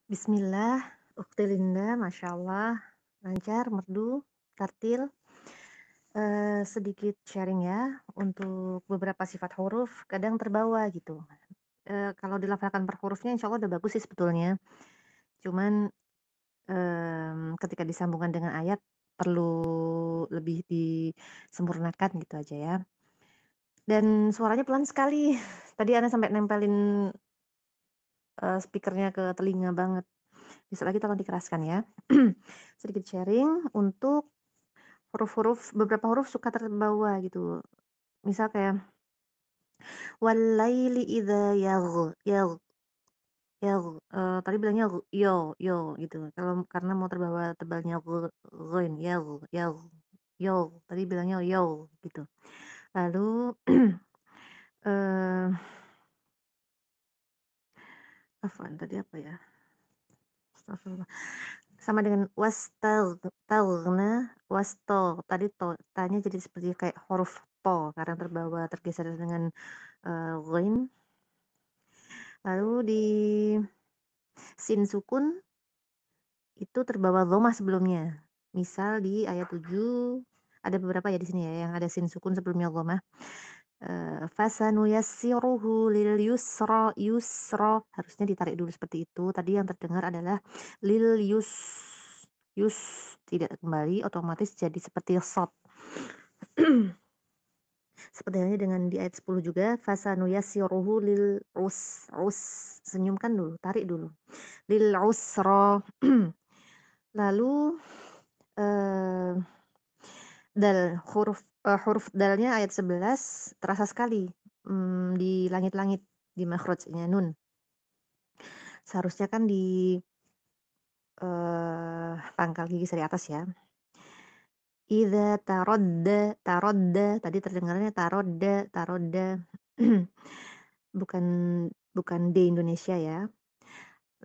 Bismillah, Ukhti Linda, Masya Allah, lancar, merdu, tartil. Sedikit sharing ya, untuk beberapa sifat huruf kadang terbawa gitu. Kalau dilafalkan per hurufnya insya Allah udah bagus sih sebetulnya. Cuman, ketika disambungkan dengan ayat perlu lebih disempurnakan gitu aja ya. Dan suaranya pelan sekali. Tadi ana sampai nempelin, speaker-nya ke telinga banget. Besok lagi tolong dikeraskan ya. Sedikit sharing untuk huruf-huruf beberapa huruf suka terbawa gitu. Misal kayak walaili idza tadi bilangnya yo gitu. Kalau karena mau terbawa tebalnya ghain yo, tadi bilangnya yo gitu. Lalu eee, afwan tadi apa ya? Astagfirullah. Sama dengan tadi tanya jadi seperti kayak huruf to karena terbawa tergeser dengan, ghain. Lalu di sin sukun itu terbawa dhammah sebelumnya. Misal di ayat 7 ada beberapa ya di sini ya yang ada sin sukun sebelumnya dhammah. Fasanuyassiruhu lil yusra harusnya ditarik dulu seperti itu. Tadi yang terdengar adalah lil yus tidak kembali otomatis jadi seperti shad. Seperti halnya dengan di ayat 10 juga fasanuyassiruhu lil senyumkan dulu, tarik dulu. Lil usra. Lalu, eee, huruf dalnya ayat 11 terasa sekali, di langit-langit, di makhrajnya nun. Seharusnya kan di, pangkal gigi seri atas ya. Idza tarodda tadi terdengarnya tarodda. Bukan bukan D Indonesia ya.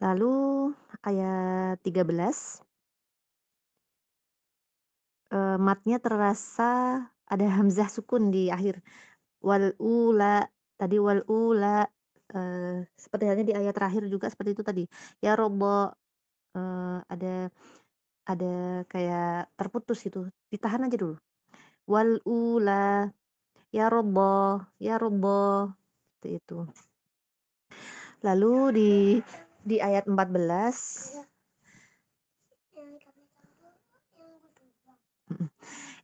Lalu ayat 13, matnya terasa ada hamzah sukun di akhir. Wal ula, tadi wal ula, seperti halnya di ayat terakhir juga seperti itu tadi. Ya Robbo, ada kayak terputus gitu, ditahan aja dulu. Wal ula, ya Robbo, seperti itu. Lalu di ayat 14,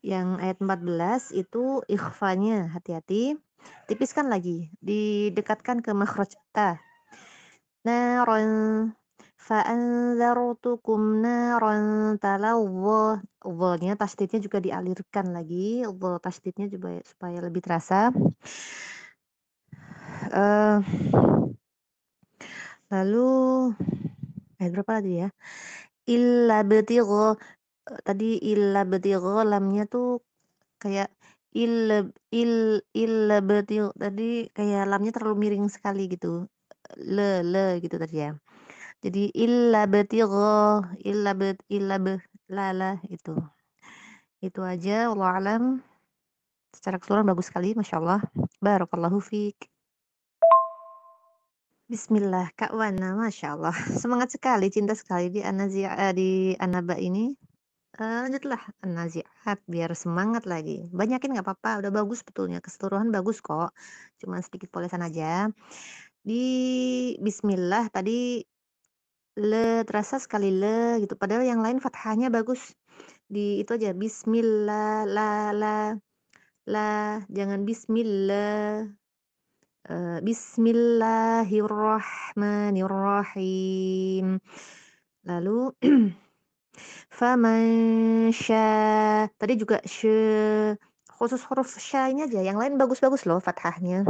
yang ayat 14 itu ikhfanya hati-hati, tipiskan lagi, didekatkan ke makhraj ta. Naron fa'andzartukum naron talawwa. Dha-nya tasdidnya juga dialirkan lagi, dha tasdidnya juga supaya lebih terasa. Eee, lalu ayat berapa tadi ya? Illa batigha, tadi lamnya tuh kayak illa batigha tadi kayak lamnya terlalu miring sekali gitu, gitu tadi ya. Jadi illa be la itu. Itu aja wallahu alam. Secara keseluruhan bagus sekali masyaallah. Barakallahu fiik. Bismillah Kak Wana, Masya Allah. Semangat sekali, cinta sekali di An-Naba ini. Lanjutlah An-Nazi'at biar semangat lagi. Banyakin nggak apa-apa, udah bagus sebetulnya. Keseluruhan bagus kok. Cuman sedikit polesan aja. Di Bismillah tadi terasa sekali gitu. Padahal yang lain fathahnya bagus. Di itu aja bismillah, jangan bismillah. Bismillahirrahmanirrahim. Lalu faman tadi juga khusus huruf ini aja, yang lain bagus-bagus loh fathahnya.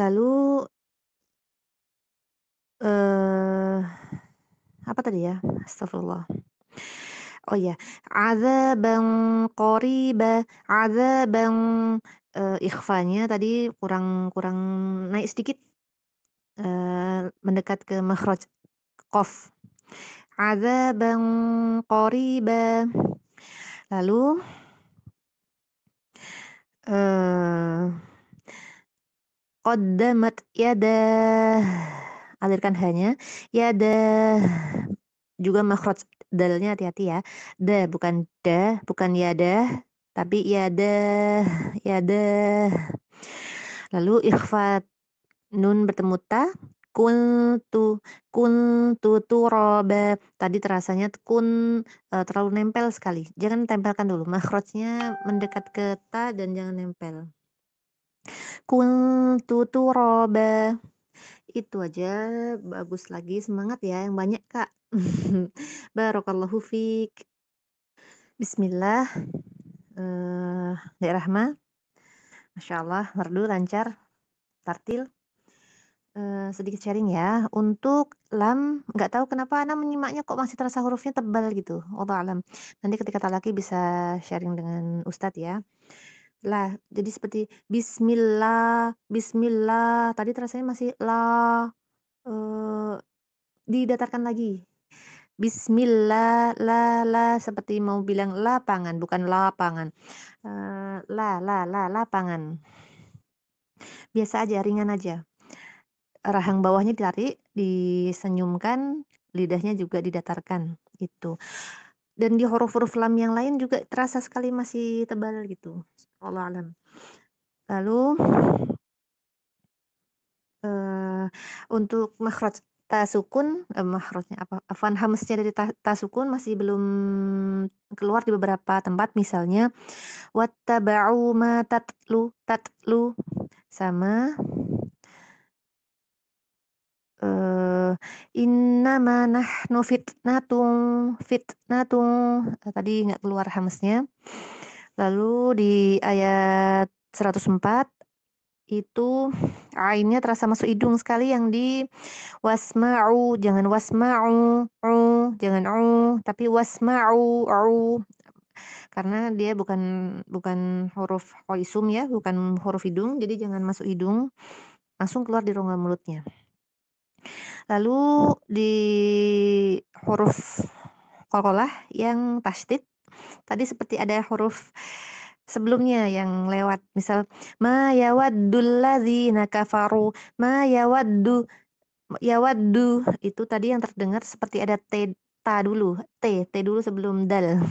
Lalu, eee, apa tadi ya? Astagfirullah. Oh iya, adzaban adzaban, ikhfanya tadi kurang kurang naik sedikit, mendekat ke makhraj qaf. Adzaban qariba. Lalu, eee, qaddamat yadah. alirkan hanya, yadah. Juga makhraj dalnya hati-hati ya, da bukan dah, bukan yadah, tapi yadah, yadah. Lalu ikhfa nun bertemu ta, kuntu, kuntu turaba. Tadi terasanya terlalu nempel sekali, jangan tempelkan dulu, makhrajnya mendekat ke ta dan jangan nempel. Kuntu turaba. Itu aja, bagus lagi, semangat ya, yang banyak, Kak. Barakallahu fiik. Bismillah, Bismillahirrahmanirrahim. Masyaallah, merdu, lancar, tartil. Sedikit sharing ya, untuk lam, nggak tahu kenapa ana menyimaknya kok masih terasa hurufnya tebal gitu, wallahu alam. Nanti ketika talaki bisa sharing dengan ustadz ya. Lah, jadi seperti bismillah, bismillah, tadi terasanya masih la, eee, didatarkan lagi. Bismillah, la, seperti mau bilang lapangan, bukan lapangan. Lapangan. Biasa aja, ringan aja. Rahang bawahnya ditarik, disenyumkan, lidahnya juga didatarkan, gitu. Dan di huruf-huruf lam yang lain juga terasa sekali masih tebal gitu, wallahu alam. Lalu, untuk makhraj ta sukun, makhrajnya apa, afwan, hamznya dari ta sukun masih belum keluar di beberapa tempat, misalnya wattaba'u ma tatlu, sama innama nahnu fitnatung, tadi nggak keluar hamznya. Lalu di ayat 104 itu ainnya terasa masuk hidung sekali yang di wasma'u, jangan wasma'u, jangan tapi wasma'u, karena dia bukan huruf qaisum ya, bukan huruf hidung, jadi jangan masuk hidung, langsung keluar di rongga mulutnya. Lalu di huruf qalqalah yang tasydid, tadi seperti ada huruf sebelumnya yang lewat, misal ma yawaddul ladzina kafaru, ma yawaddu, itu tadi yang terdengar seperti ada T dulu sebelum dal.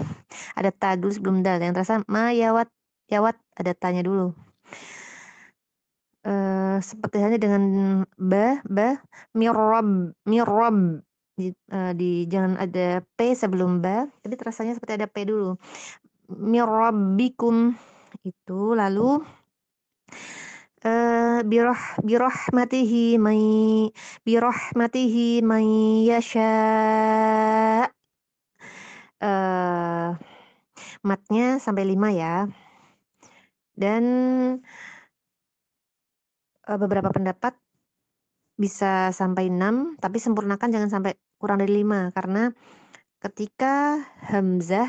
Ada ta dulu sebelum dal, yang terasa ma yawat ada tanya dulu. Seperti halnya dengan mirab, jangan ada P sebelum ba, tapi terasanya seperti ada P dulu. Mirabbikum, itu. Lalu, birahmatihi may yasha, matnya sampai 5 ya. Dan, beberapa pendapat bisa sampai 6, tapi sempurnakan jangan sampai kurang dari 5, karena ketika hamzah,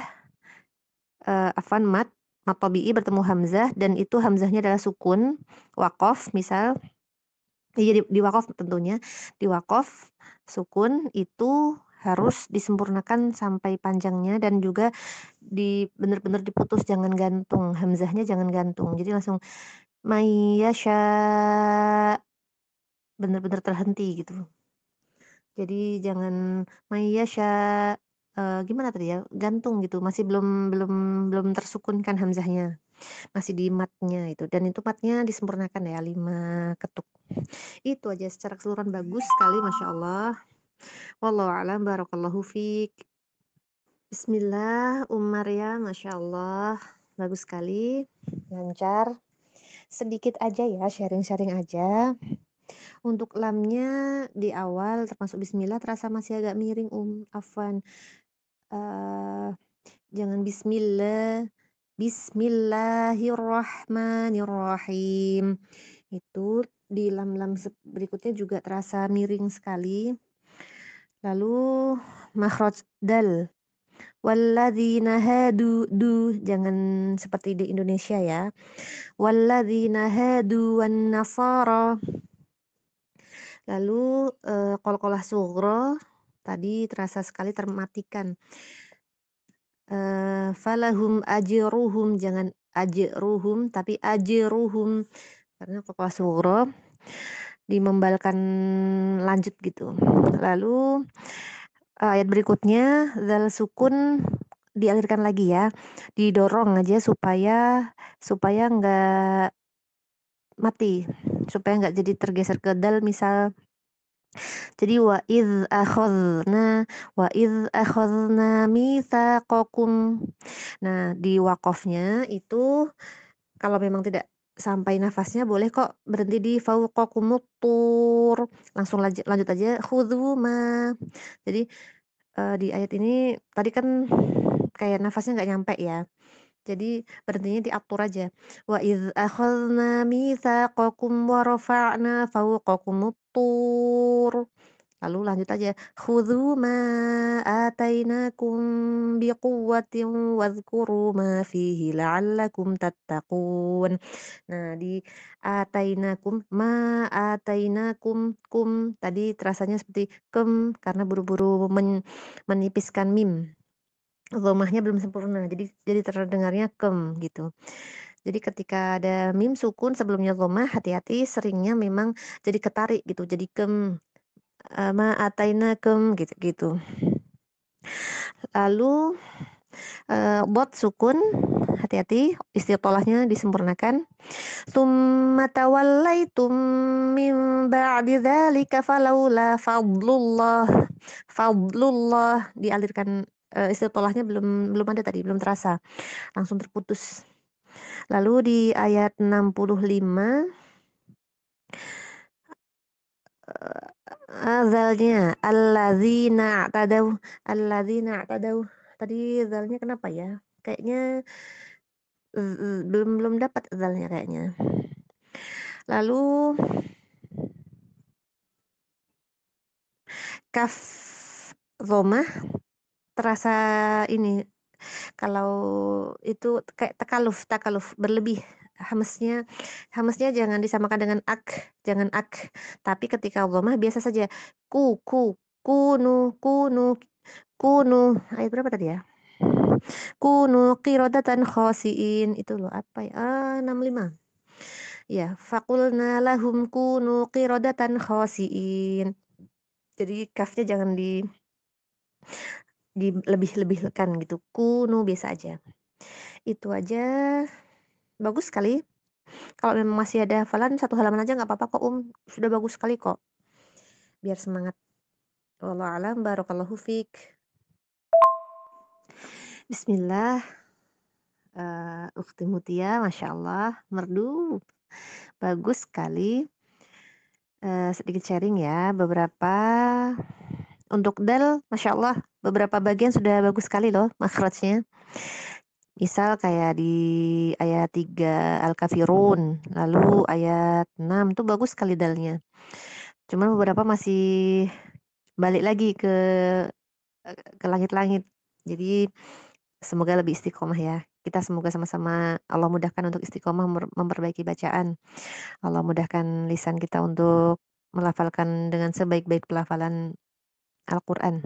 mat tabi'i bertemu hamzah dan itu hamzahnya adalah sukun, waqaf misal, iya di waqaf tentunya, di waqaf sukun itu harus disempurnakan sampai panjangnya dan juga bener-bener diputus, jangan gantung, hamzahnya jangan gantung. Jadi langsung may yasha, bener-bener terhenti gitu. Jadi jangan may yasha, gimana tadi ya, gantung gitu, masih belum tersukunkan hamzahnya, masih di matnya itu, dan itu matnya disempurnakan ya, 5 ketuk. Itu aja, secara keseluruhan bagus sekali, masya Allah. Wallahu a'lam, barakallahu fiik. Bismillah, Maria, masya Allah, bagus sekali, lancar. Sedikit aja ya, sharing-sharing aja. Untuk lamnya di awal termasuk bismillah terasa masih agak miring, afwan. Jangan bismillah, bismillahirrahmanirrahim. Itu di lam-lam berikutnya juga terasa miring sekali. Lalu makhraj dal. Walladzina hadu, jangan seperti di Indonesia ya. Walladzina hadu wan nasara. Lalu, qalqalah sughra tadi terasa sekali termatikan. Falahum ajruhum, jangan ajruhum tapi ajruhum, karena qalqalah sughra. dimembalkan lanjut gitu. Lalu, ayat berikutnya zal sukun dialirkan lagi ya, didorong aja supaya supaya nggak mati, supaya nggak jadi tergeser ke dal misal. Jadi wa idz akhadna mitsaqakum. Nah, di waqafnya itu kalau memang tidak sampai nafasnya boleh kok berhenti di fauqakumut tur, langsung lanjut aja khudhu ma. Jadi, di ayat ini tadi kan kayak nafasnya nggak nyampe ya, jadi berhentinya diatur aja. Wa idz akhadna mitsaqakum wa rafa'na fawqakumut tur. Lalu lanjut aja, khudhu ma atainakum biquwwatin wadhkuru ma fihi la'allakum tattaqun. Nah, di atainakum, ma atainakum, kum tadi terasanya seperti kem karena buru-buru menipiskan mim. Dhammahnya belum sempurna, jadi terdengarnya kem gitu. Jadi ketika ada mim sukun sebelumnya dhammah, hati-hati seringnya memang jadi ketarik gitu, jadi kem. Ma atainakum gitu-gitu. Lalu, dhad sukun, hati-hati istiqolahnya disempurnakan. Tsumma tawallaitum min ba'di dzalika falaula fadlullah dialirkan, istiqolahnya belum ada tadi, belum terasa, langsung terputus. Lalu di ayat 65 zalnya alladzina i'tadaw. Tadi zalnya kenapa ya? Kayaknya belum dapat zalnya kayaknya. Lalu kaf dhammah terasa ini, kalau itu kayak takaluf berlebih. Hamesnya hamesnya jangan disamakan dengan jangan tapi ketika dhammah biasa saja. Kunu kunu kunu. Ayat berapa tadi ya? Kunu qiradatan khasiin. Itu loh apa ya? 65. Ya, faqulna lahum kunu qiradatan khasiin. Jadi kafnya jangan lebih-lebihkan gitu. Kunu biasa aja. Itu aja bagus sekali. Kalau memang masih ada hafalan 1 halaman aja nggak apa-apa kok, sudah bagus sekali kok. Biar semangat. Wallahu a'lam, barakallahu fiik. Bismillah, Ukhti Mutia, Masya Allah, merdu, bagus sekali. Sedikit sharing ya, beberapa untuk dal, Masya Allah, beberapa bagian sudah bagus sekali loh makhrajnya. Misal kayak di ayat 3 Al-Kafirun, lalu ayat 6 tuh bagus sekali dalnya. Cuman beberapa masih balik lagi ke langit-langit. Jadi semoga lebih istiqomah ya. Kita semoga sama-sama Allah mudahkan untuk istiqomah memperbaiki bacaan. Allah mudahkan lisan kita untuk melafalkan dengan sebaik-baik pelafalan Al-Qur'an.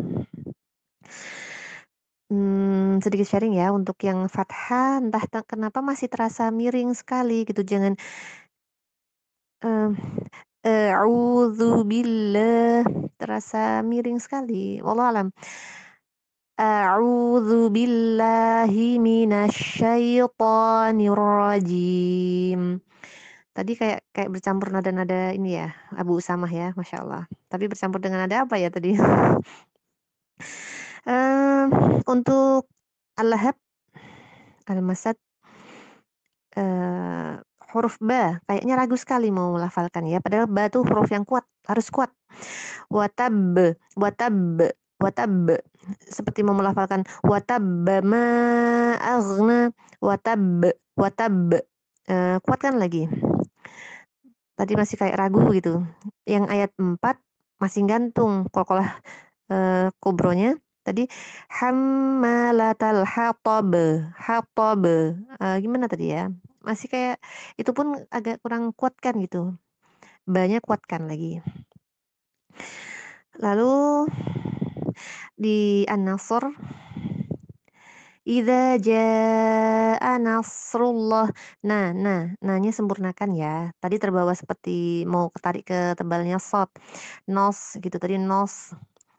Sedikit sharing ya untuk yang fathah entah kenapa masih terasa miring sekali gitu, jangan, a'udzubillah, terasa miring sekali, wallahu alam. A'udzubillahi minasyaitonir rajim. Tadi kayak kayak bercampur nada-nada ini ya, Abu Usamah ya, Masya Allah. Tapi bercampur dengan nada apa ya tadi? Untuk Al-Lahab, Al-Masad, huruf ba, kayaknya ragu sekali mau melafalkan ya, padahal ba tuh huruf yang kuat, harus kuat. Watab, watab, watab. Seperti mau melafalkan watabba ma aghna, watab. Kuatkan lagi. Tadi masih kayak ragu gitu. Yang ayat 4 masih gantung qalqalah, kubronya. Tadi hammalatal hatab, gimana tadi ya? Masih kayak itu pun agak kurang kuatkan gitu. Banyak kuatkan lagi. Lalu di An-Nasr Idza jaa nasrullah. Nah-nya sempurnakan ya. Tadi terbawa seperti mau ketarik ke tebalnya shad. Nos gitu tadi nos.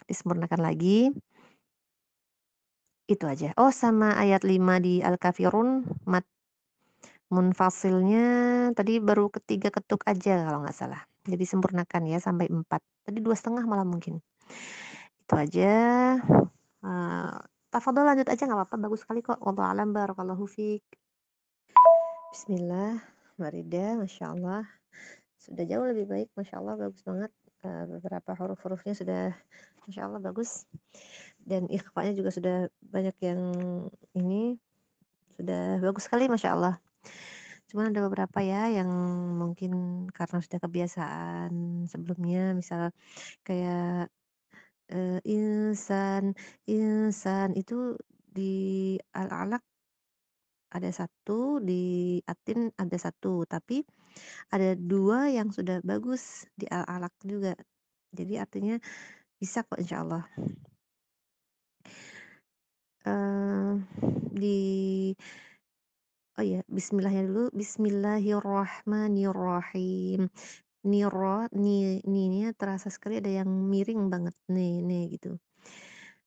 Disempurnakan lagi, itu aja. Oh sama ayat 5 di Al-Kafirun, munfasilnya tadi baru ketiga ketuk aja kalau nggak salah. Jadi sempurnakan ya sampai 4. Tadi 2,5 malah mungkin. Itu aja. Tafadhol lanjut aja nggak apa-apa, bagus sekali kok. Wallahu a'lam, barakallahu fiik. Bismillah, Mbak Rida, Masya Allah. Sudah jauh lebih baik, Masya Allah, bagus banget. Beberapa huruf-hurufnya sudah, Masya Allah, bagus. Dan ikhfanya juga sudah banyak yang ini, sudah bagus sekali, Masya Allah. Cuman ada beberapa ya yang mungkin karena sudah kebiasaan sebelumnya, misal kayak insan, insan itu di al-alaq ada satu, di atin ada satu, tapi ada 2 yang sudah bagus di al-alaq juga. Jadi artinya bisa kok insya Allah. Di oh ya, bismillahnya dulu, bismillahirrahmanirrahim. Ni-nya terasa sekali ada yang miring banget, nih gitu.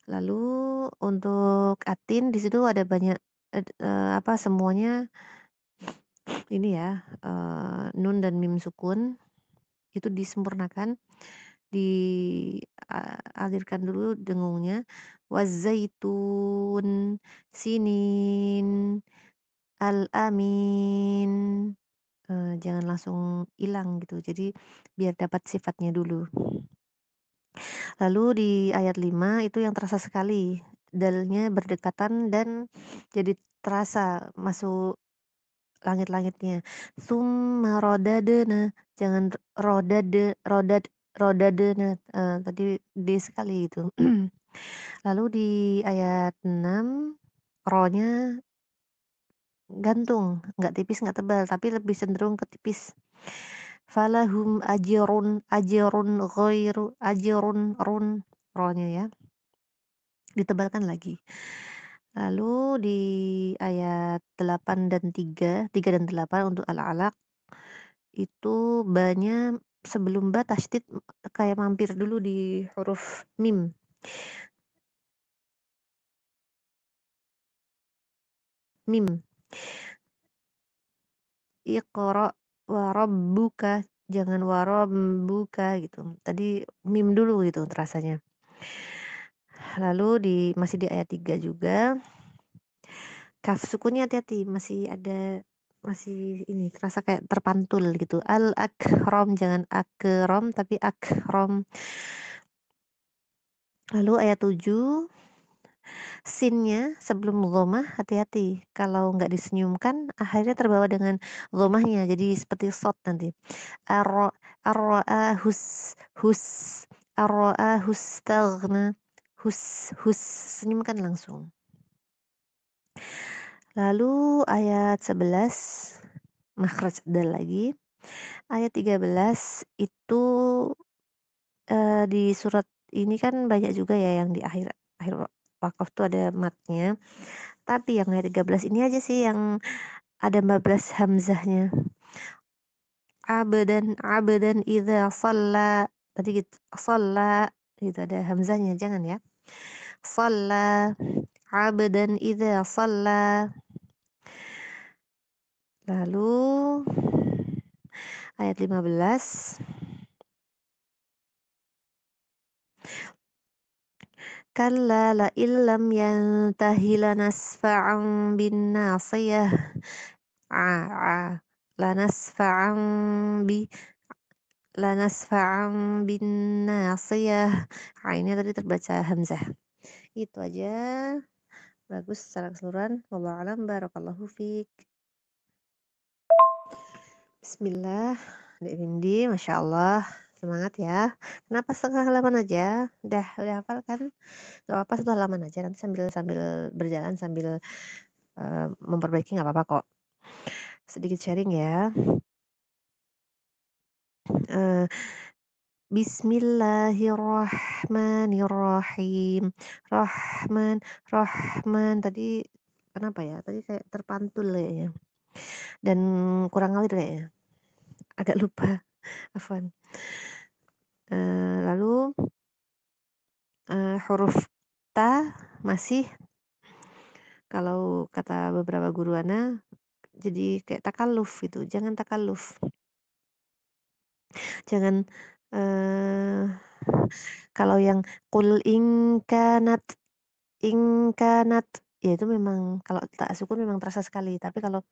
Lalu untuk atin di situ ada banyak, semuanya ini ya, nun dan mim sukun, itu disempurnakan, alirkan dulu dengungnya, wazaitun, sinin, al-amin, jangan langsung hilang gitu, jadi biar dapat sifatnya dulu. Lalu di ayat 5 itu yang terasa sekali, dalnya berdekatan dan jadi terasa masuk langit-langitnya. Summa rodadena, jangan rodadena, tadi D sekali itu. Lalu di ayat 6 ro-nya gantung, nggak tipis nggak tebal, tapi lebih cenderung ke tipis. Falahum ajrun ghairu ajrun run, ro-nya ya, ditebalkan lagi. Lalu di ayat 8 dan 3 dan 8 untuk al-alaq, itu ba-nya sebelum ba tasydid kayak mampir dulu di huruf mim. Mim. Iqra wa rabbuka, jangan wa rabbuka gitu. Tadi mim dulu gitu terasanya. Lalu masih di ayat 3 juga, kaf sukunnya hati-hati, masih ini terasa kayak terpantul gitu. Al-akram, jangan akram tapi akram. Lalu ayat 7, sinnya sebelum dhammah hati-hati, kalau nggak disenyumkan akhirnya terbawa dengan dhammahnya jadi seperti shad nanti. Ar arra'ahus hus arra'ahus staghna, hus senyumkan langsung. Lalu ayat 11, makhraj dal lagi. Ayat 13 itu, di surat ini kan banyak juga ya yang di akhir akhir wakaf tuh ada matnya. Tapi yang ayat 13 ini aja sih yang ada 14 hamzahnya. Abdan idza shalla, tadi gitu, shalla gitu ada hamzahnya, jangan ya. Shalla, abdan idza shalla. Lalu ayat 15, kalla la illam yantahi lanasfa'an bin nasiyah. Lanasfa'an bin nasiyah. Ini tadi terbaca hamzah. Itu aja. Bagus secara keseluruhan. Wallahu a'lam, barakallahu fiik. Bismillah. Dek Windy, Masya Allah. Semangat ya. Kenapa setengah halaman aja? Udah hafal kan? Gak apa-apa, satu halaman aja. Nanti sambil berjalan, sambil memperbaiki nggak apa-apa kok. Sedikit sharing ya. Bismillahirrahmanirrahim. Rahman, Rahman tadi Kenapa ya? Tadi kayak terpantul kayaknya dan kurang ngalir kayaknya, agak lupa, afwan. Lalu, huruf ta masih kalau kata beberapa guru ana, jadi kayak takalluf gitu, jangan takalluf, jangan, eee, kalau yang qul in kanat, ya itu memang kalau tak sukun memang terasa sekali, tapi kalau,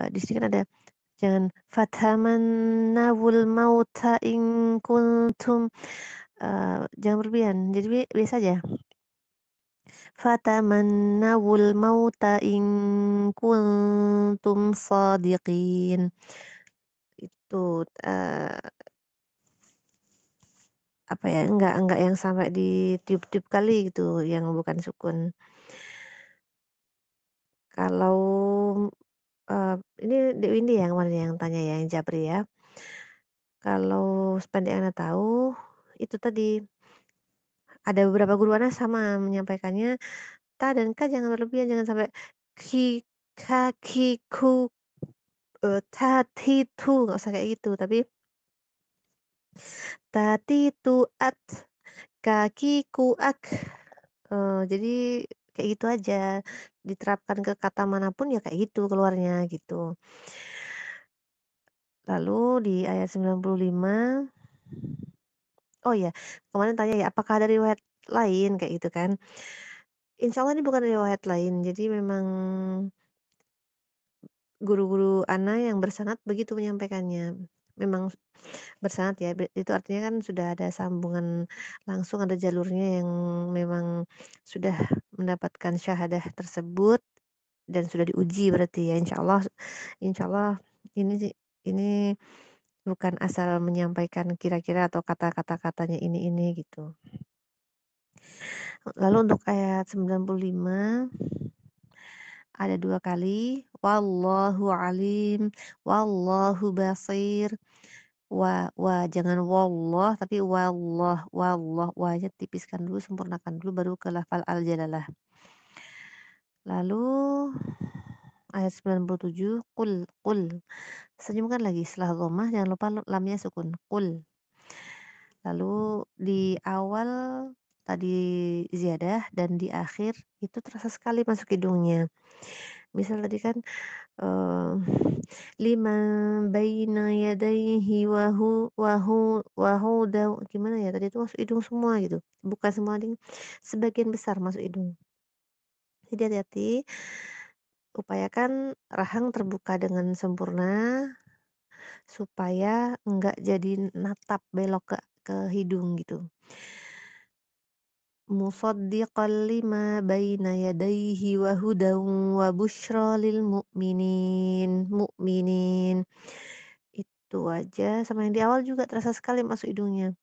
di sini kan ada jangan fatamannawul mauta in kuntum, jangan berlebihan, jadi biasa aja. Fatamannawul mauta in kuntum shadiqin. Itu, apa ya, enggak yang sampai ditiup-tiup kali gitu, yang bukan sukun. Kalau, ini Dek Windy ya kemarin yang tanya ya, yang Jabri ya. Kalau sependek Ana tahu, itu tadi, ada beberapa guru Ana sama menyampaikannya, ta dan ka jangan berlebihan, jangan sampai ki, ka, ki, ku, ta, ti, tu, nggak usah kayak gitu, tapi ta, ti, tu, at, ka, ki, ku, ak. Jadi kayak gitu aja, diterapkan ke kata manapun ya kayak gitu keluarnya, gitu. Lalu di ayat 95, oh iya, kemarin tanya ya, apakah ada riwayat lain kayak gitu kan. Insya Allah ini bukan riwayat lain, jadi memang guru-guru ana yang bersanad begitu menyampaikannya. Memang bersanad ya, itu artinya kan sudah ada sambungan langsung, ada jalurnya yang memang sudah mendapatkan syahadah tersebut dan sudah diuji berarti ya, insya Allah ini sih ini bukan asal menyampaikan kira-kira atau kata-katanya ini gitu. Lalu untuk ayat 95 ada 2 kali, wallahu alim, wallahu basir, jangan wallah tapi wallah, wanya tipiskan dulu, sempurnakan dulu baru ke lafal al-jalalah. Lalu ayat 97, qul, senyumkan lagi setelah dhammah jangan lupa lamnya sukun, qul. Lalu di awal tadi ziyadah dan di akhir itu terasa sekali masuk hidungnya. Misal tadi kan, eee, lima baina yadayhi gimana ya tadi itu masuk hidung semua gitu, bukan semua ding, sebagian besar masuk hidung. Jadi hati-hati, upayakan rahang terbuka dengan sempurna supaya enggak jadi natap belok ke hidung gitu. Musaddiqan lima baina yadayhi wa hudan wa busyra lil mu'minin. Itu aja, sama yang di awal juga terasa sekali masuk hidungnya.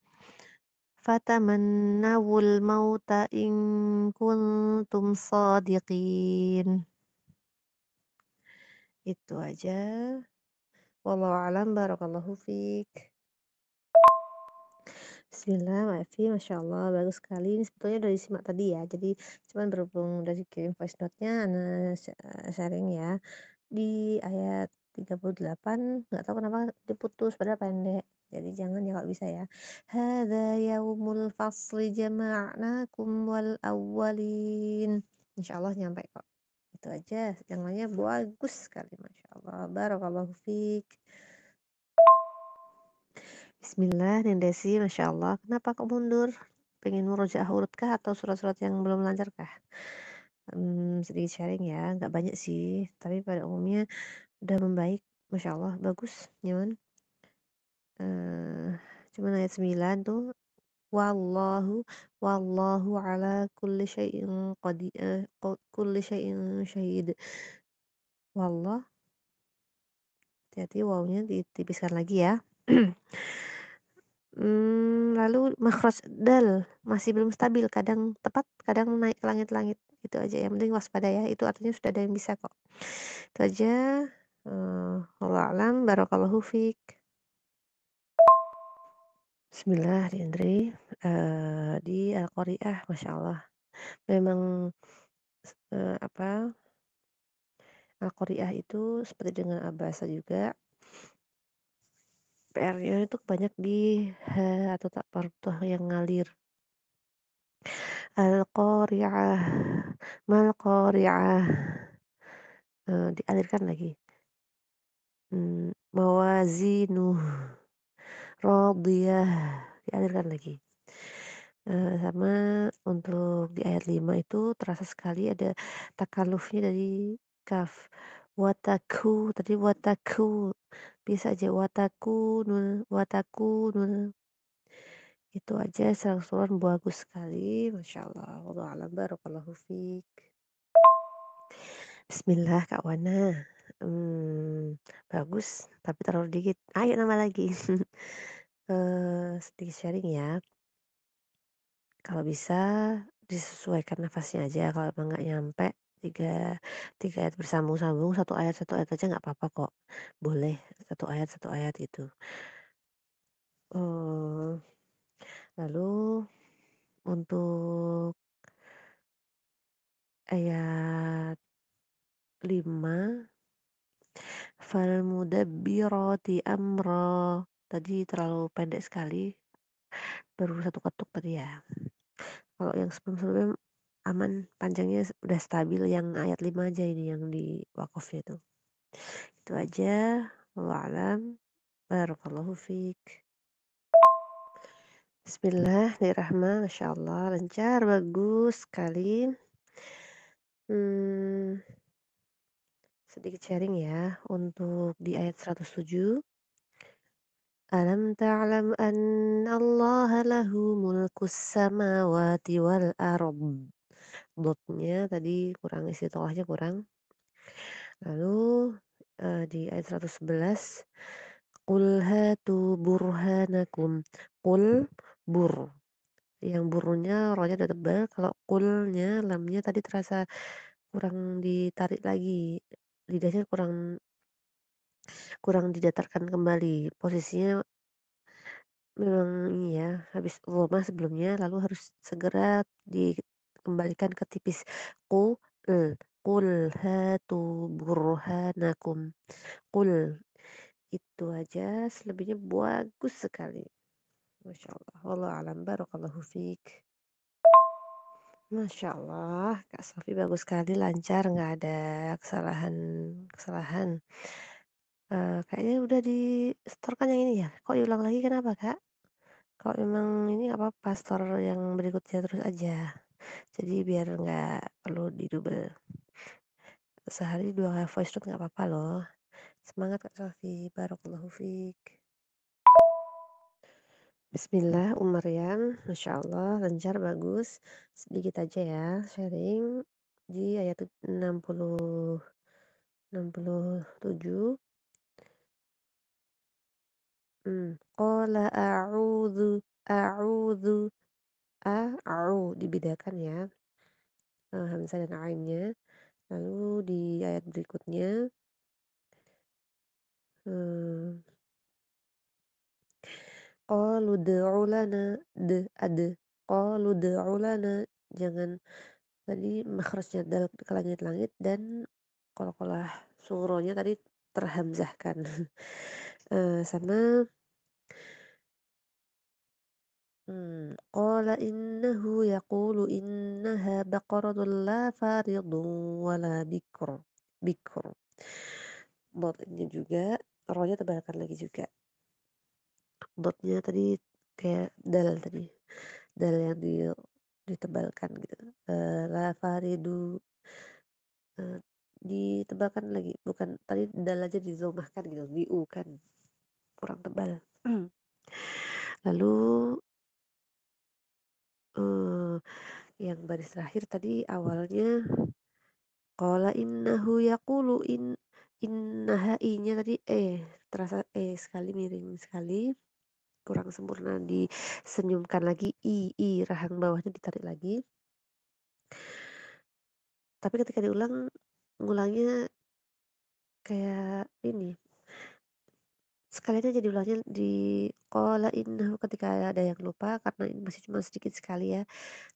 Fatamannawul mauta in kuntum shadiqin. Itu aja. Wallahu a'lam, barakallahu fiik. Bismillah, Mafi, Masya Allah, bagus sekali. Ini sebetulnya udah disimak tadi ya, jadi cuman berhubung udah dikirim voice note-nya, Ana sharing ya. Di ayat 38, nggak tahu kenapa diputus, padahal pendek. Jadi jangan ya kalau bisa ya. Hadza yaumul fasli jama'nakum wal awwalin. Insya Allah nyampe kok. Itu aja, yang lainnya bagus sekali, Masya Allah. Barakallahu fiik. Bismillah, Desi, Masya Allah. Kenapa kok mundur? Pengen murojaah urut kah atau surat-surat yang belum lancar kah? Sedikit sharing ya, nggak banyak sih, tapi pada umumnya udah membaik, Masya Allah, bagus, nyaman. Cuman ayat 9 tuh, wallahu wallahu ala kulli syai'in kulli syai'in syahid. Wallah, hati-hati wawunya ditipiskan lagi ya. Lalu makhraj dal masih belum stabil, kadang tepat, kadang naik ke langit-langit, itu aja, yang penting waspada ya, itu artinya sudah ada yang bisa kok. Itu aja, wallahu a'lam, barakallahu fiik. Bismillah, Indri, di Al-Qari'ah, Masya Allah. Memang apa, Al-Qari'ah itu seperti dengan Abasa juga, PR-nya itu banyak di ha atau ta partoh yang ngalir. Al-Qari'ah, mal Qari'ah, dialirkan lagi. Mawazinuh, radiyah, dialirkan lagi. Sama untuk di ayat 5 itu terasa sekali ada takalufnya dari kaf. Wataku, tadi wataku, bisa aja watakunul, watakunul. Itu aja secara keseluruhan bagus sekali, masya Allah. Wallahu a'lam, barakallahu fiik. Bismillah Kak Wana. Bagus, tapi terlalu dikit. Ayo nambah lagi. Sedikit sharing ya. Kalau bisa disesuaikan nafasnya aja, kalau emang nggak nyampe tiga tiga ayat bersambung-sambung, satu ayat aja nggak apa-apa kok. Boleh satu ayat gitu. Eee, lalu untuk ayat 5, "Falmudabbirati amra." Tadi terlalu pendek sekali, baru satu ketuk tadi ya. Kalau yang sebelum-sebelumnya aman, panjangnya udah stabil, yang ayat 5 aja ini yang di wakofnya tuh. Itu aja, wallahu a'lam, barakallahu fiik. Bismillahirrahmanirrahim, masyaallah, lancar, bagus sekali. Mmm, sedikit sharing ya, untuk di ayat 107, "Alam ta'lam annallaha lahu mulkus samawati wal ardh." Dotnya tadi kurang, istiqomahnya kurang. Lalu, di ayat 111, "Qul hatu burhanakum." Qul, bur, yang burnya ranya udah tebal, kalau qulnya lamnya tadi terasa kurang ditarik lagi, lidahnya kurang kurang didatarkan kembali. Posisinya memang ini ya, habis dhamma sebelumnya, lalu harus segera dikembalikan ke tipis. Qul, qul hatu burhanakum. Qul. Itu aja, selebihnya bagus sekali. Masya Allah. Wallahu a'lam, barakallahu fiik. Masya Allah, Kak Sofi bagus sekali, lancar, nggak ada kesalahan. Kayaknya udah di-store-kan yang ini ya? Kok diulang lagi kenapa, Kak? Kalau memang ini nggak apa-apa, store yang berikutnya terus aja. Jadi biar nggak perlu di-double. Sehari 2 kali voice note nggak apa-apa loh. Semangat Kak Sofi, barakallahu fiik. Bismillah, Maryam, Masya Allah, lancar, bagus. Sedikit aja ya, sharing di ayat 67. Qala a'udzu, dibedakan ya, hamzah dan ainnya. Lalu di ayat berikutnya, eee, qalu ud'u lana, qalu ud'u lana, jangan, tadi makhrajnya dal ke langit-langit dan qalqalah sughronya tadi terhamzahkan. Sama, qala innahu yaqulu innaha baqaratun la faridun wala bikr. Dotnya juga, ronya tebalkan lagi juga. Dotnya tadi kayak dal tadi, dal yang ditebalkan gitu. La faridu, eee, ditebalkan lagi, bukan tadi dal aja didhammahkan gitu, kan kurang tebal. Lalu, eee, yang baris terakhir tadi awalnya qala innahu yaqulu innaha i-nya tadi terasa sekali, miring sekali, kurang sempurna, disenyumkan lagi, rahang bawahnya ditarik lagi. Tapi ketika diulang, ngulangnya kayak ini, Sekalian aja diulangnya di qala innahu ketika ada yang lupa karena ini masih cuma sedikit sekali ya,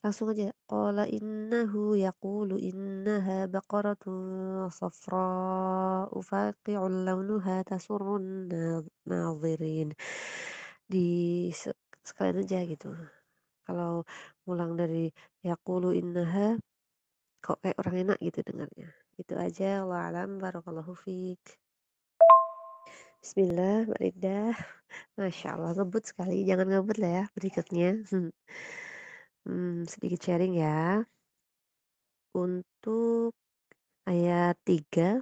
langsung aja qala innahu yaqulu innaha baqaratun safra'u faqi'un launuha tasurrun nadhirin. Di se sekalian aja gitu. Kalau ngulang dari yaqulu innaha kok kayak orang enak gitu dengarnya. Itu aja, wallahu a'lam, barakallahu fiik. Bismillah, Mbak Linda. Masya Allah, ngebut sekali. Jangan ngebut lah ya berikutnya. Sedikit sharing ya. Untuk ayat 3,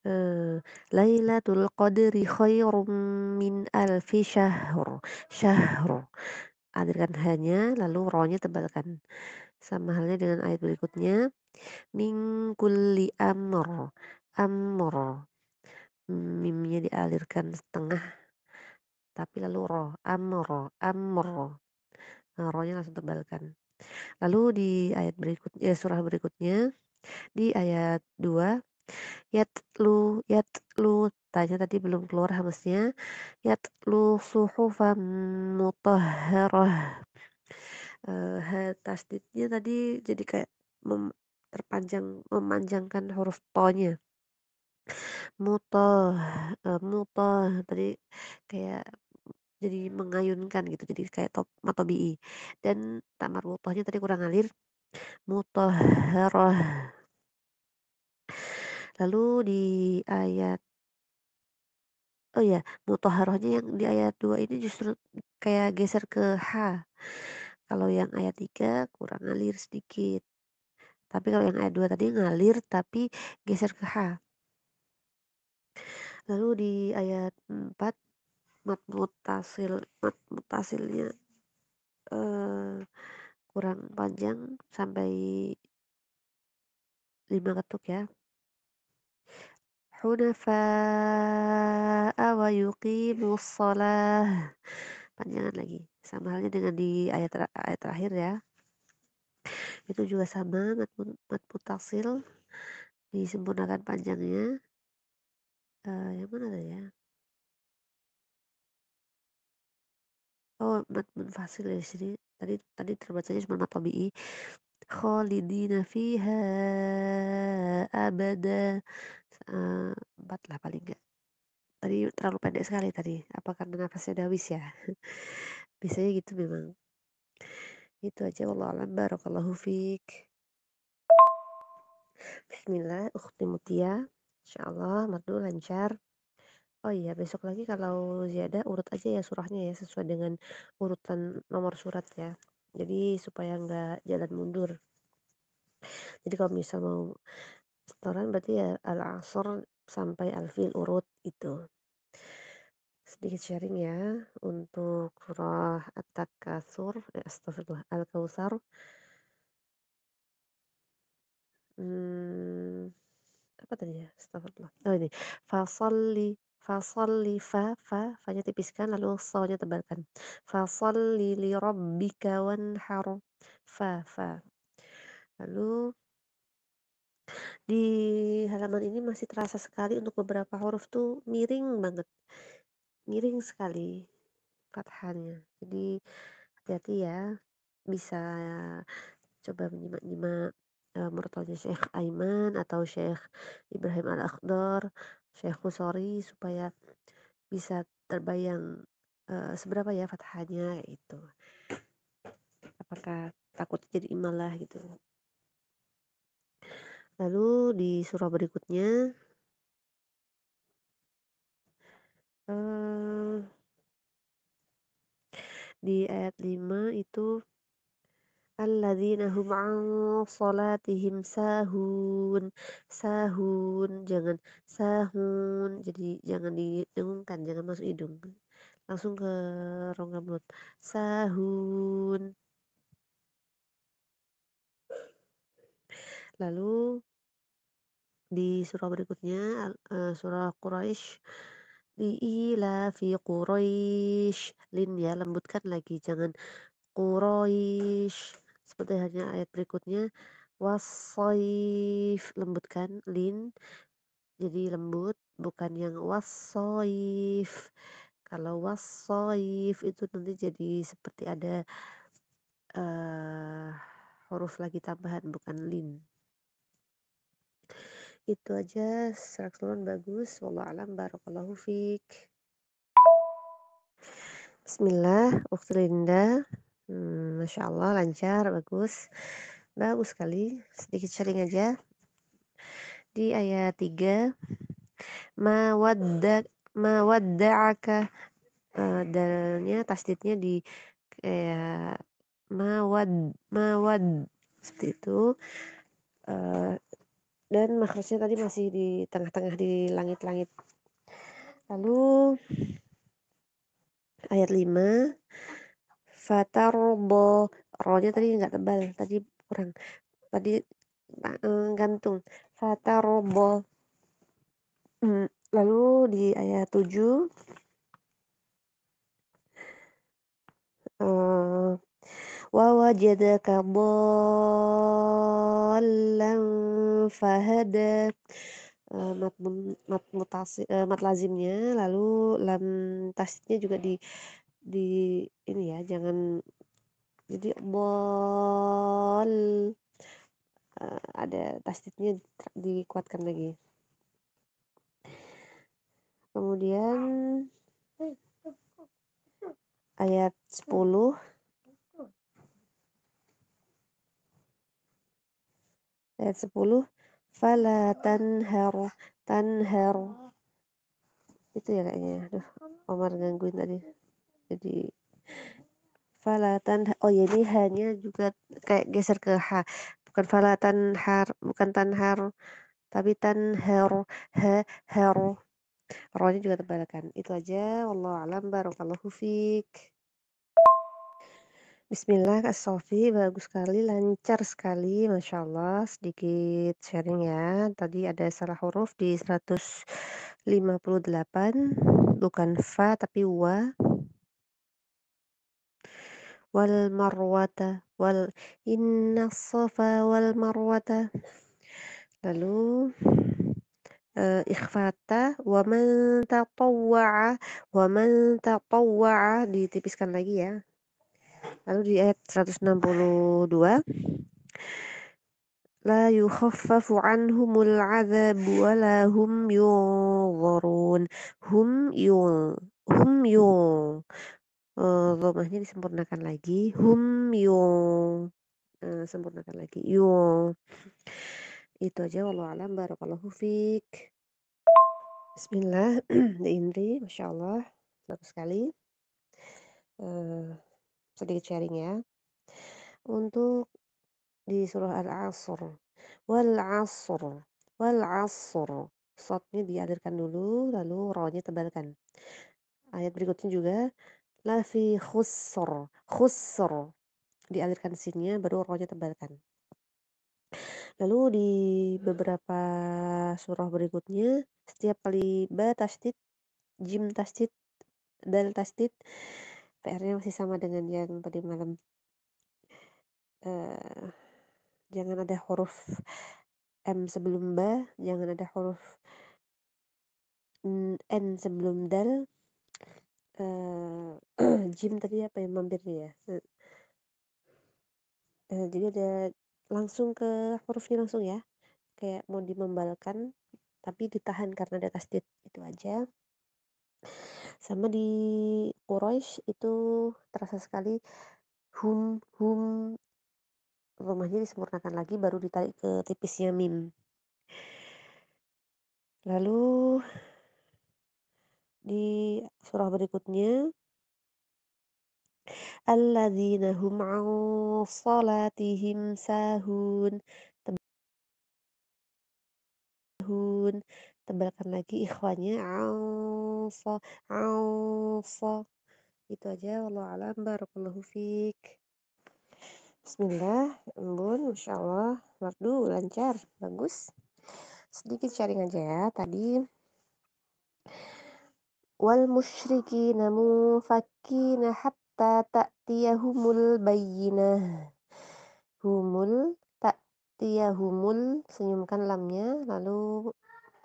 eh, Lailatul Qadri khairum min alfi syahr. Syahr. Alirkan hanya, lalu rohnya tebalkan. Sama halnya dengan ayat berikutnya. Min kulli amr. Amr. Mimnya dialirkan setengah, tapi lalu roh. Amr. Amr. Nah, rohnya langsung tebalkan. Lalu di ayat berikutnya, surah berikutnya, di ayat 2, yatlu, tanya tadi belum keluar hamzanya, yatlu suhufan mutahharah. Tasdidnya tadi jadi kayak memanjangkan huruf tonya. Mutoh, mutoh tadi kayak jadi mengayunkan gitu, jadi kayak matobi'i. Dan tak marbutohnya tadi kurang alir, mutahharah. Lalu di ayat oh ya, mutahharahnya yang di ayat 2 ini justru kayak geser ke H. Kalau yang ayat 3 kurang ngalir sedikit. Tapi kalau yang ayat 2 tadi ngalir tapi geser ke H. Lalu di ayat 4 mat mutasilnya eh, kurang panjang sampai 5 ketuk ya. Hunafa'a wa yuqimus shalah. Panjangan lagi. Sama halnya dengan di ayat terakhir ya. Itu juga sama mat mutasil disempurnakan panjangnya. Yang mana tadi ya? Oh, mat munfasil ya di sini. Tadi terbacanya cuma mat tabi'i. Khalidina fiha abada. 4 lah paling enggak. Tadi terlalu pendek sekali tadi. Apa karena nafasnya dawis ya? Biasanya gitu memang. Itu aja, wallahu a'lam, barakallahu fiik. Bismillah, ukhti Mutia. Insyaallah madu lancar. Oh iya, besok lagi kalau ziyadah urut aja ya surahnya ya sesuai dengan urutan nomor surat ya. Jadi supaya nggak jalan mundur. Jadi kalau misal mau setoran berarti ya al-asr sampai al-fil urut itu. Sedikit sharing ya untuk surah At-Takatsur, astagfirullah, Al-Kautsar. Hmm, apa tadi ya? Astagfirullah. Oh ini, fasalli, fasalli, fa-nya tipiskan lalu sa-nya tebalkan. Fasalli li rabbika wanhar. Fa. Lalu di halaman ini masih terasa sekali untuk beberapa huruf tuh miring banget. Miring sekali fathahnya. Jadi hati-hati ya. Bisa coba menyimak-nyimak murotalnya Syekh Aiman atau Syekh Ibrahim Al-Akhdar, Syekh Husori supaya bisa terbayang seberapa ya fathahnya itu. Apakah takut jadi imalah gitu. Lalu di surah berikutnya eh, di ayat 5 itu alladzina hum an salatihim sahun. Sahun, jangan sahun. Jadi jangan didengungkan, jangan masuk hidung. Langsung ke rongga mulut. Sahun. Lalu di surah berikutnya surah Quraisy, ila fi Quraisy, lin ya lembutkan lagi, jangan Quraisy. Seperti hanya ayat berikutnya, wasaif, lembutkan lin jadi lembut. bukan yang wassoif. Kalau wassoif itu nanti jadi seperti ada, eee, huruf lagi tambahan bukan lin. Itu aja secara keseluruhan bagus, wallahu alam, barakallahu fiik. Bismillah, Ukhti Linda, masya Allah lancar, bagus. Bagus sekali, sedikit sharing aja. Di ayat 3, mawadda'aka, dalnya tasdidnya di kayak mawad seperti itu, eee, dan makhrajnya tadi masih di tengah-tengah di langit-langit. Lalu ayat 5, fatarda, ro-nya tadi nggak tebal, tadi kurang, tadi, gantung, fatarda. Lalu di ayat 7, eee, wa wajadaka dhallan fahada, mat lazimnya, lalu lam tasydidnya juga di ini ya, jangan jadi dhal, ada tasydidnya dikuatkan lagi. Kemudian ayat 10, fala tanhar, itu ya kayaknya ya, aduh Omar gangguin tadi. Jadi fala tanha, oh ya ini hanya juga kayak geser ke ha, bukan fala tanhar, bukan tanhar, tapi tanhar, ha har, ro-nya juga tebalkan. Itu aja, wallahu alam, barakallahu fiik. Bismillah, Kak Sofi, bagus sekali, lancar sekali, masya Allah. Sedikit sharing ya. Tadi ada salah huruf di 158, bukan fa tapi wa. Wal marwata, inna safa wal marwata. Lalu ikhfata, wa man tatawwa'a, ditipiskan lagi ya. Lalu di ayat 162, la yukhaffafu anhumul 'adzabu wa la hum yunzarun. Hum yung, dhammahnya disempurnakan lagi, sempurnakan lagi, Itu aja, wallahu alam, barakallahu fiik. Bismillah, Mbak Indri, masya Allah, bagus sekali. Sedikit sharing ya. Untuk di surah Al-Asr, wal 'asr, wal 'asr, shadnya dialirkan dulu, lalu ro-nya tebalkan. Ayat berikutnya juga la fi khusr, dialirkan sinnya baru ro-nya tebalkan. Lalu di beberapa surah berikutnya setiap kali ba tasydid, jim tasydid, dal tasydid, PR-nya masih sama dengan yang tadi malam. Jangan ada huruf M sebelum ba, jangan ada huruf N sebelum dal, jim tadi apa yang mampirnya ya? Jadi ada langsung ke hurufnya langsung ya, kayak mau dimembalkan tapi ditahan karena ada tasdid, itu aja. Sama di Quraisy itu terasa sekali hum, rumahnya disempurnakan lagi baru ditarik ke tipisnya mim. Lalu di surah berikutnya, alladzina hum 'an shalatihim sahun, tebalkan lagi ikhwanya, 'an. Itu aja, wallahu alam, barakallahu fiik. Bismillah, embun, masya Allah, merdu, lancar, bagus. Sedikit sharing aja ya, tadi wal musyrikina munfakkina hatta ta'tiyahumul bayyinah. Humul, ta'tiyahumul, senyumkan lamnya, lalu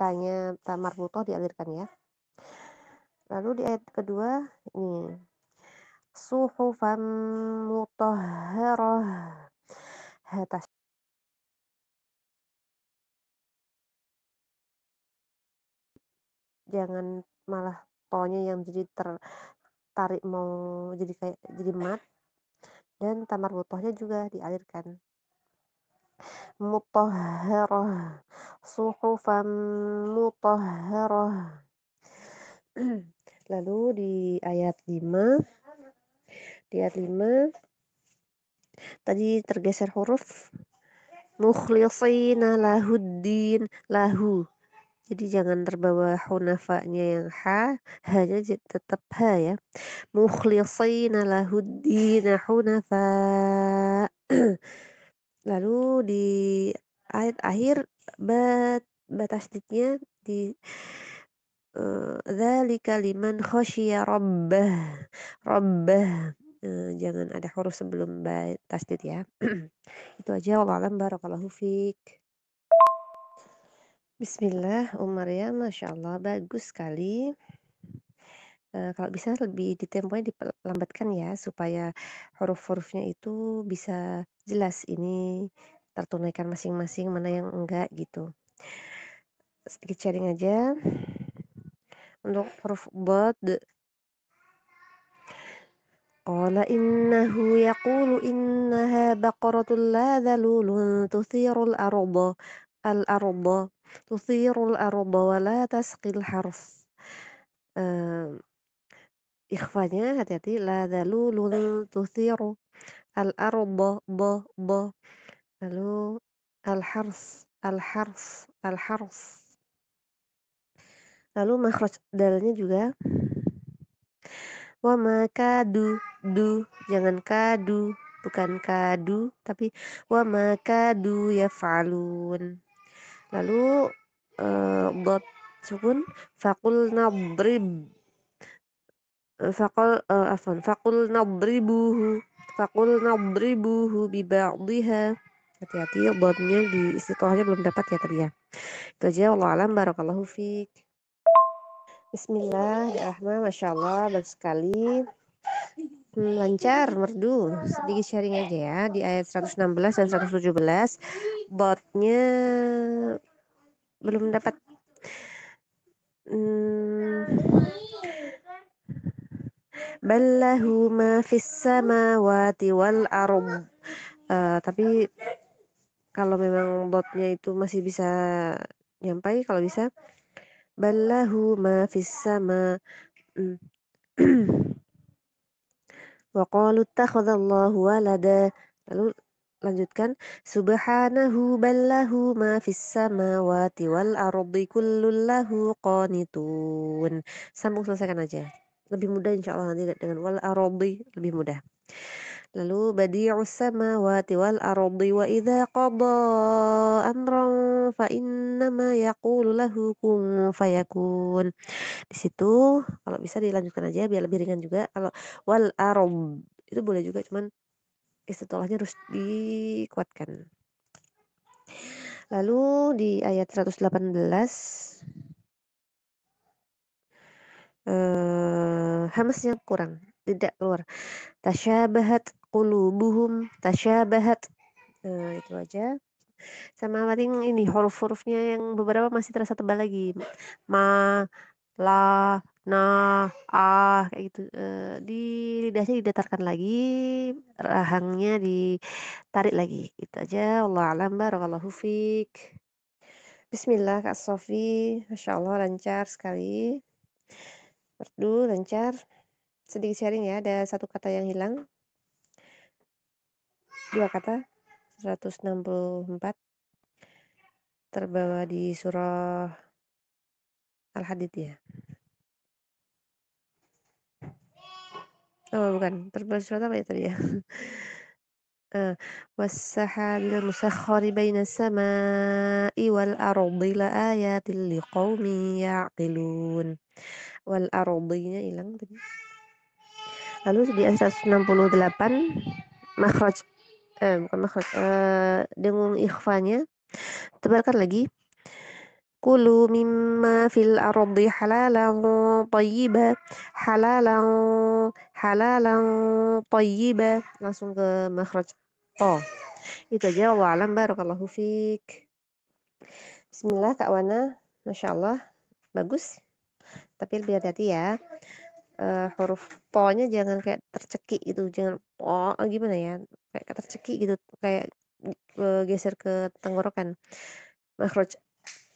tanya ta marbuthah dialirkan ya. Lalu di ayat kedua ini, suhufan mutahharah. Ha jangan malah tonya yang jadi tertarik mau jadi kayak jadi mat, dan ta marbuthahnya juga dialirkan. Mutahharah, suhufan mutahharah. Lalu di ayat 5 tadi tergeser huruf, mukhlishina lahuddin, lahu. Jadi jangan terbawa hunafanya yang ha-nya tetap ha ya. Mukhlishina lahuddin hunafa. Lalu di ayat akhir ba tasdidnya di dzalika liman khasyiya rabbah. Rabbah, jangan ada huruf sebelum ba tasdid ya. Itu aja, wallahu a'lam, barakallahu fiik. Bismillah, Maria, Masya Allah, bagus sekali. Kalau bisa lebih temponya dilambatkan ya, supaya huruf-hurufnya itu bisa jelas ini tertunaikan masing-masing, mana yang enggak gitu. Sedikit sharing aja. Untuk huruf bod, qala innahu yaqulu innaha baqaratun la dhalulun al-arda tuthirul arda wa la tasqil harf. Ikhfanya hati-hati, la dhalulun tuthiru al-arda ba, lalu al-hars. Lalu makhraj dalnya juga wa ma kadu, jangan kadu, bukan kadu tapi wa ma kadu yaf'alun. Lalu dot sukun, faqul nadrib, faqul nadribuhu bi ba'dihha. Hati-hati dotnya di istiqlahnya belum dapat ya tadi ya. Itu aja, wallahu alam, barakallahu fiik. Bismillahirrahmanirrahim, Masya Allah, bagus sekali. Lancar, merdu. Sedikit sharing aja ya. Di ayat 116 dan 117, botnya belum dapat. Ballahu ma fis samawati wal ardh. Tapi kalau memang botnya itu masih bisa nyampai, kalau bisa ballahu ma fis sama. Wa qalu ittakhadallahu walada. Lalu lanjutkan, subhanahu ballahu ma fis samawati wal ardi kullun lahu qanitun. Sambung, selesaikan aja. Lebih mudah insyaallah nanti dengan wal ardi, lebih mudah. Lalu badi'us samawati wal ardi wa idza qada amran fa innama yaqulu lahu kun fayakun. Di situ kalau bisa dilanjutkan aja biar lebih ringan juga. Kalau wal arab itu boleh juga, cuman istilahnya harus dikuatkan. Lalu di ayat 118 hamznya kurang, tidak keluar. Tasyabahat qulubuhum, tasyabahat. Itu aja. Sama paling ini huruf-hurufnya yang beberapa masih terasa tebal lagi. Ma, la, na, kayak gitu. Di lidahnya didatarkan lagi, rahangnya ditarik lagi. Itu aja. Allah alam, barakallahu fiik. Bismillah, Kak Sofi. Masya Allah, lancar sekali. Merdu, lancar. Sedikit sharing ya, ada satu kata yang hilang. Dua kata, 164. Terbawa di surah Al-Hadid ya. Oh bukan, terbawa di surat apa ya tadi ya? Was-sahabil musakhkhari bainas samaa'i wal ardi laayatil liqaumin ya'qilun. Wal ardinya hilang tadi. Lalu di ayat 168 makhraj bukan makhraj, dengung ikhfanya tebalkan lagi. kulu mimma fil ardi halalan thayyiban, halalan halalan thayyiban. Langsung ke makhraj tha. Itu aja, wallahu a'lam, barakallahu fiik. Bismillah Kak Wana, Masya Allah, bagus, tapi lebih hati-hati ya, huruf to-nya jangan kayak tercekik gitu, jangan gimana ya, kayak tercekik gitu, kayak, geser ke tenggorokan. Makhraj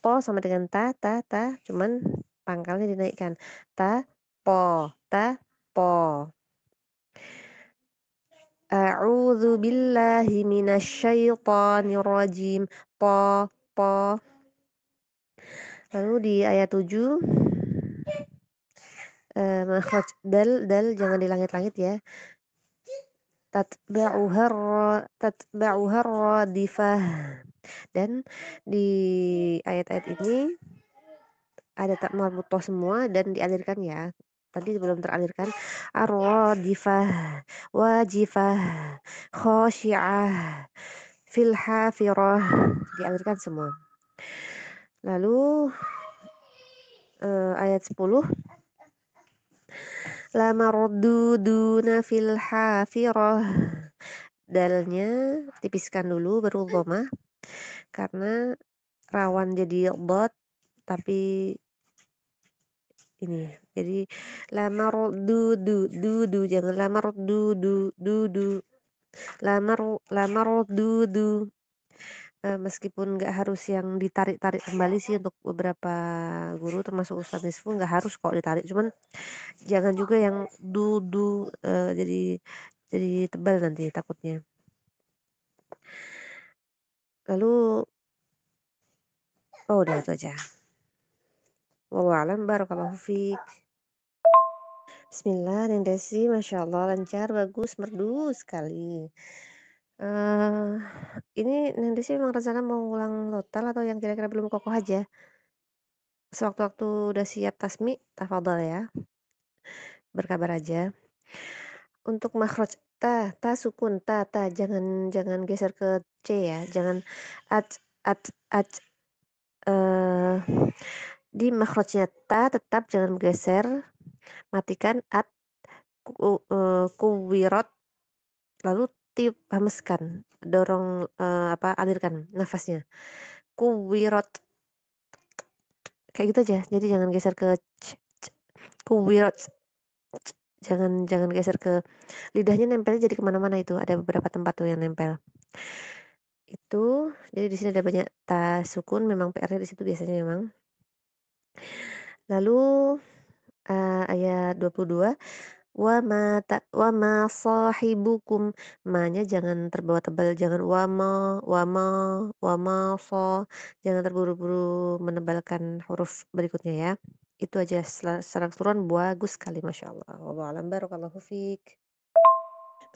to sama dengan ta, cuman pangkalnya dinaikkan. Ta, po. A'udzu billahi minasy syaithanir rajim. Po. Lalu di ayat 7, makhraj dal jangan di langit-langit ya. Tatba'uhar radifah. Dan di ayat-ayat ini ada tak marbutah semua dan dialirkan ya. Tadi belum teralirkan. Ar-radifah, wajifah, khasyi'ah, fil hafirah, dialirkan semua. Lalu ayat 10, la marduduna fil hafirah. Dalnya tipiskan dulu baru dhamma karena rawan jadi dhad, tapi ini jadi la mardudu jangan la mardudu la mardudu. Meskipun nggak harus yang ditarik-tarik kembali sih untuk beberapa guru termasuk Ustadz Nisfu nggak harus kok ditarik, cuman jangan juga yang jadi tebal nanti takutnya. Lalu udah itu aja. Wallahu a'lam, barakallahu fiik. Bismillah, Neng Desi, Masya Allah, lancar, bagus, merdu sekali. Ini Neng Desi memang rencana mau ngulang total atau yang kira-kira belum kokoh aja? Sewaktu-waktu udah siap tasmi, tafadhol ya, berkabar aja. Untuk makhraj ta sukun, jangan geser ke C ya, jangan at, eh, di makhrajnya ta tetap jangan geser, matikan kuwirat, lalu tiup, hameskan, dorong, alirkan nafasnya. Kuwirat, kayak gitu aja. Jadi jangan geser ke kuwirat, jangan geser ke lidahnya, nempelnya jadi kemana-mana itu. Ada beberapa tempat tuh yang nempel. Itu, jadi di sini ada banyak ta sukun, memang PR-nya di situ biasanya memang. Lalu ayat 22, wa ma sahibukum, ma-nya jangan terbawa tebal, jangan wa ma jangan terburu-buru menebalkan huruf berikutnya ya. Itu aja, secara keseluruhan bagus sekali, Masya Allah. Wallahu a'lam, barakallahu fiik.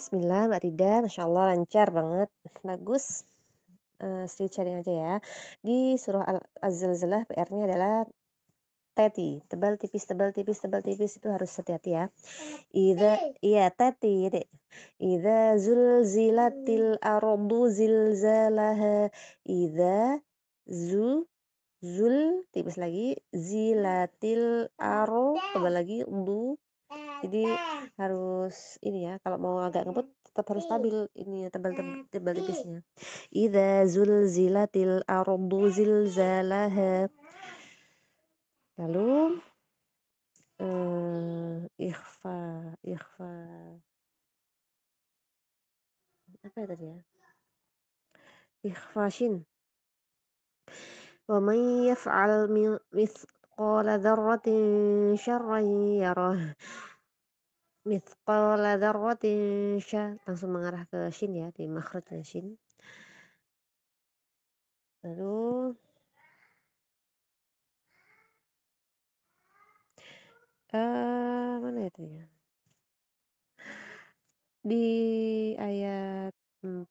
Bismillah Mbak Rida, Masya Allah lancar banget, bagus. Street sharing aja ya. Di surah Az-Zalzalah PR-nya adalah teti, tebal tipis tebal tipis tebal tipis, itu harus hati-hati ya. Iya teti dek. Idza zulzilatil ardu zilzalaha. Idza zu zul tipis lagi, zilatil tebal lagi, jadi harus ini ya, kalau mau agak ngebut tetap harus stabil ini tebal tebal tipisnya. Idza zulzilatil ardu zilzalaha. Lalu ikhfa, apa ya tadi ya? Ikhfa shin. Wa man yaf'al mithqala dzarratin syarran yarah. Mithqala dzarratin langsung mengarah ke shin ya, di makhrajnya shin. Lalu mana itu ya? Di ayat 4,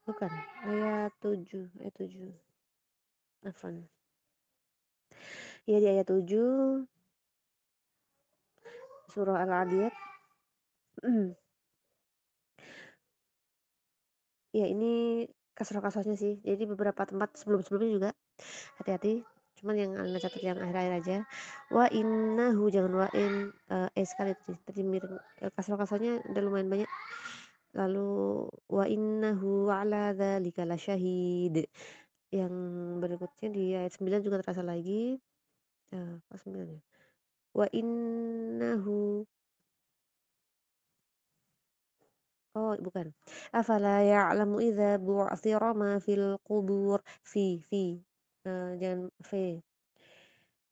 bukan, ayat 7, afwan. Ya di ayat 7 surah Al-Adiyat. Ya ini kasrah-kasrahnya sih. Jadi beberapa tempat sebelum-sebelumnya juga hati-hati. cuman yang Anda catat yang akhir-akhir aja. Wa innahu jangan wa sekali tadi mirip, kasrah-kasrahnya udah lumayan banyak. Lalu wa innahu ala dzalika lasyahid. Yang berikutnya di ayat 9 juga terasa lagi, pas 9 ya? Wa innahu oh bukan. Afala ya'lamu idza bu'thira ma fil qubur. Fi, jangan fe.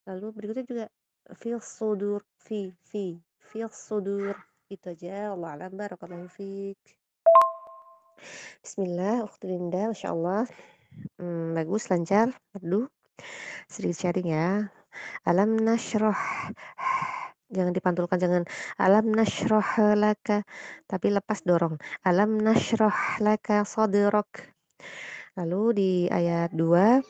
Lalu berikutnya juga fil sudur, fil sudur. Itu aja, wallahu a'lam, barakallahu fiik. Bismillah, ukhti Linda, masyaallah, bagus, lancar, merdu. Sedikit sharing ya. Alam nashrah, jangan dipantulkan, jangan alam nashrah laka, tapi lepas dorong. Alam nashrah laka sadrak. Lalu di ayat 2,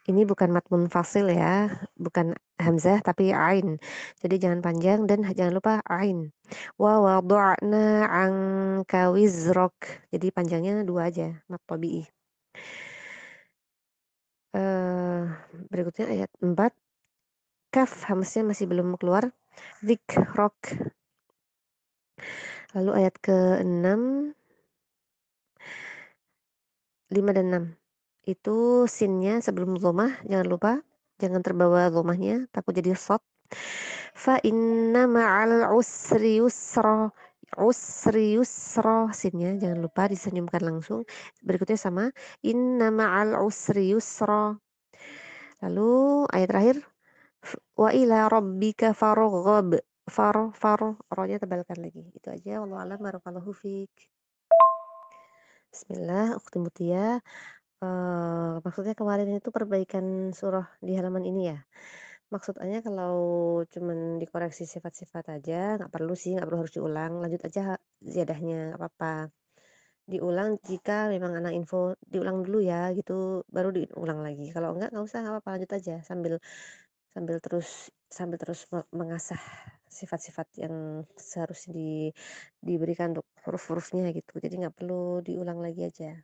ini bukan mad munfasil ya, bukan hamzah tapi ain. Jadi jangan panjang dan jangan lupa ain. Wa wada'na anka wizrak. Jadi panjangnya 2 aja, mad tabi'i. Berikutnya ayat 4, kaf hamzahnya masih belum keluar. Dzikrok. Lalu ayat ke-6, 5 dan 6. Itu sinnya sebelum dhammah, jangan lupa, jangan terbawa dhammahnya, takut jadi shad. Fa inna ma'al usri yusra. Usri yusra, sinnya jangan lupa disenyumkan langsung. Berikutnya sama, inna ma'al usri yusra. Lalu ayat terakhir, wa ila rabbika farghab. Ro-nya tebalkan lagi. Itu aja, wallahu a'lam, barakallahu fiik. Bismillah, ukhti Mutia. Maksudnya kemarin itu perbaikan surah di halaman ini ya? Maksudnya kalau cuman dikoreksi sifat-sifat aja, nggak perlu sih, nggak perlu harus diulang, lanjut aja ziyadahnya, nggak apa-apa. Diulang jika memang anak info, diulang dulu ya gitu, baru diulang lagi. Kalau enggak, nggak usah, nggak apa-apa, lanjut aja sambil sambil terus mengasah sifat-sifat yang seharusnya diberikan untuk huruf-hurufnya gitu. Jadi nggak perlu diulang lagi aja.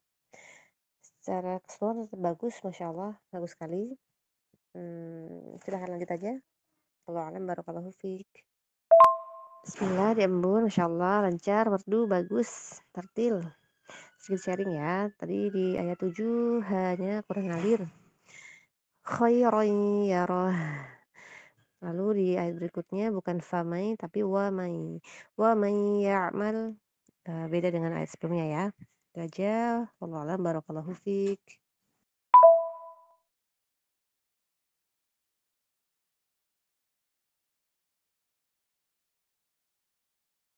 Secara keseluruhan tetap bagus, masya Allah, bagus sekali. Silahkan lanjut aja. Wallahu a'lam, barakallahu fiik. Bismillah, diembun, masya Allah, lancar, merdu, bagus, tertil. Sedikit sharing ya. Tadi di ayat 7 hanya kurang ngalir. Khairan yarah. Lalu di ayat berikutnya bukan famai tapi wamai. Wamai ya'mal, beda dengan ayat sebelumnya ya. Itu aja. Wallahu a'lam, barakallahu fiik.